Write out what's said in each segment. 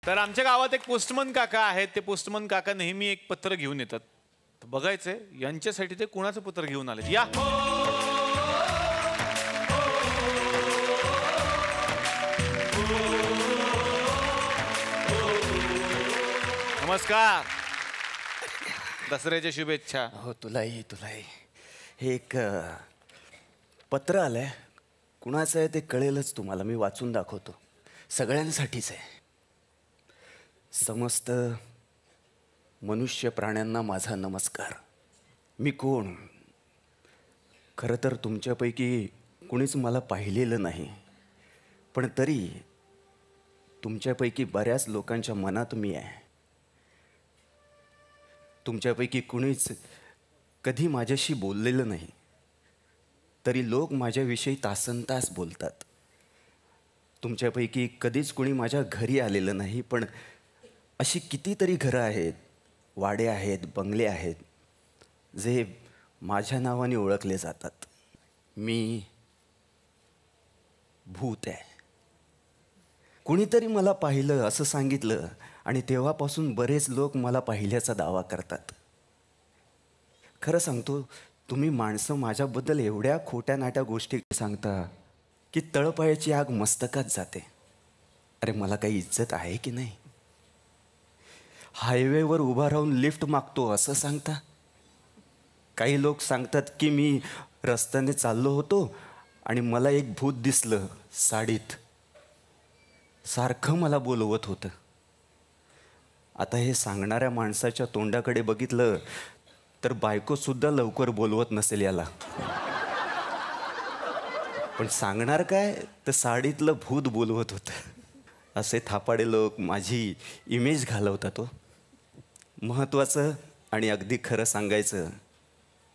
तर आमच्या गावात एक पोस्टमन काका आहेत. ते पोस्टमन काका नेहमी एक पत्र घेऊन येतात. तर बघायचंय यांच्यासाठी ते कुणाचं पत्र घेऊन आले. या नमस्कार. दसऱ्याच्या शुभेच्छा. हो तुलाही तुलाही. हे एक पत्र आलंय. कुणाचं आहे ते कळेलच तुम्हाला. मी वाचून दाखवतो. सगळ्यांसाठीच आहे. समस्त मनुष्य प्राण्यांना माझा नमस्कार. मी कोण? खरं तर तुमच्यापैकी कुणीच मला पाहिलेलं नाही, पण तरी तुमच्यापैकी बऱ्याच लोकांच्या मनात मी आहे. तुमच्यापैकी कुणीच कधी माझ्याशी बोललेलं नाही, तरी लोक माझ्याविषयी तासनतास बोलतात. तुमच्यापैकी कधीच कुणी माझ्या घरी आलेलं नाही, पण अशी कितीतरी घरं आहेत, वाडे आहेत, बंगले आहेत, जे माझ्या नावाने ओळखले जातात. मी भूत आहे. कुणीतरी मला पाहिलं असं सांगितलं आणि तेव्हापासून बरेच लोक मला पाहिल्याचा दावा करतात. खरं सांगतो, तुम्ही माणसं माझ्याबद्दल एवढ्या खोट्या नाट्या गोष्टी सांगता की तळपायाची आग मस्तकात जाते. अरे मला काही इज्जत आहे की नाही? हायवेवर उभा राहून लिफ्ट मागतो असं सांगता. काही लोक सांगतात की मी रस्त्याने चाललो होतो आणि मला एक भूत दिसलं साडीत, सारखं मला बोलवत होतं. आता हे सांगणाऱ्या माणसाच्या तोंडाकडे बघितलं तर बायकोसुद्धा लवकर बोलवत नसेल याला. पण सांगणार काय, तर साडीतलं भूत बोलवत होतं. असे थापाडे लोक माझी इमेज घालवतात. महत्त्वाचं आणि अगदी खरं सांगायचं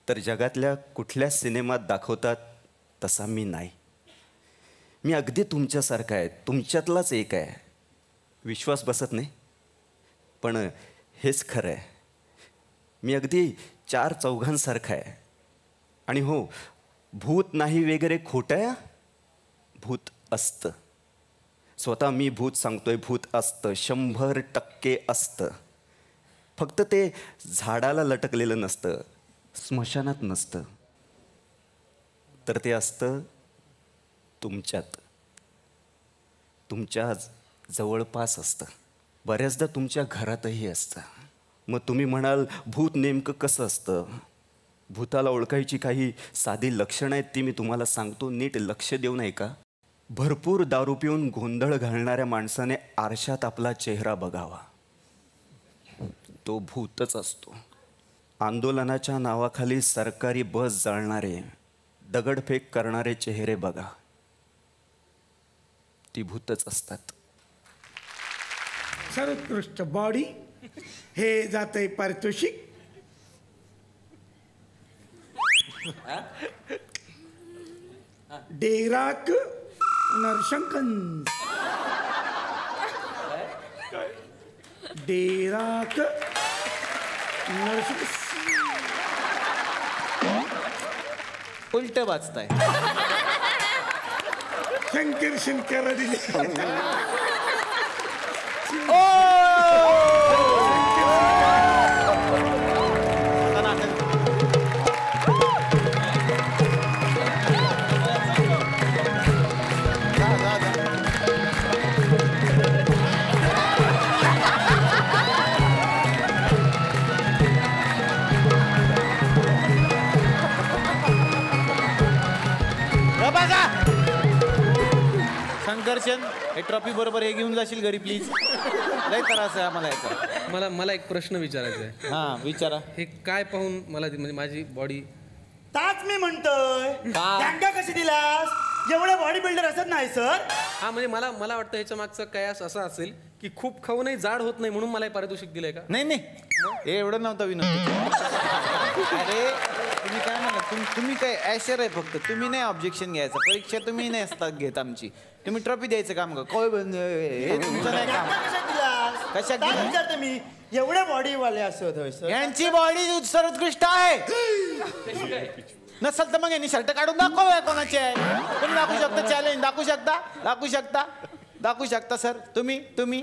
तर जगातल्या कुठल्या सिनेमात दाखवतात तसा मी नाही. मी अगदी तुमच्यासारखा आहे, तुमच्यातलाच एक आहे. विश्वास बसत नाही, पण हेच खरं आहे. मी अगदी 4 चौघांसारखा आहे. आणि हो, भूत नाही वगैरे खोटं आहे. भूत असतं. स्वतः मी भूत सांगतोय, भूत असतं, 100% असतं. फक्त ते झाडाला लटकलेलं नसतं, स्मशानात नसतं, तर ते असतं तुमच्यात, तुमच्या जवळपास असतं. बऱ्याचदा तुमच्या घरातही असतं. मग तुम्ही म्हणाल भूत नेमकं कसं असतं? भूताला ओळखायची काही साधी लक्षणं आहेत, ती मी तुम्हाला सांगतो. नीट लक्ष देऊन ऐका. भरपूर दारू पिऊन गोंधळ घालणाऱ्या माणसाने आरशात आपला चेहरा बघावा, तो भूतच असतो. आंदोलनाच्या नावाखाली सरकारी बस जाळणारे, दगडफेक करणारे चेहरे बघा, ती भूतच असतात. सर्वोत्कृष्ट बॉडी हे जातंय पारितोषिक. डेराक नरशंकन, डेराक नरशंकन. उलट वाचताय. शंकर शंकर दिले. शंकरशन, हे ट्रॉफी बरोबर हे घेऊन जाशील घरी प्लीज. लय त्रास आहे आम्हाला याचा. मला एक प्रश्न विचारायचा आहे. हा विचारा. हे काय पाहून मला म्हणजे माझी बॉडी ताच मी म्हणतोय. त्यांना कशी दिलास? एवढे बॉडी बिल्डर असत नाही सर. हा म्हणजे मला वाटतं ह्याच्या मागचं काय असं असेल की खूप खाऊनही जाड होत नाही म्हणून मला हे पारितोषिक दिलंय का? नाही हे एवढं नव्हतं विनोद. अरे तुम्ही काय म्हणा, तुम्ही काय ॲशर आहे फक्त. तुम्ही नाही ऑब्जेक्शन घ्यायचं. परीक्षा तुम्ही नाही असतात घेत आमची. तुम्ही ट्रॉफी द्यायचं काम का? काय हे तुमचं नाही काम. कशात विचारते मी. एवढे बॉडीवाले असत यांची बॉडी सर्वोत्कृष्ट आहे. नसल तर मग यांनी शर्ट काढून दाखव कोणाचे आहे. तुम्ही दाखवू शकता. चॅलेंज दाखवू शकता. दाखवू शकता सर. तुम्ही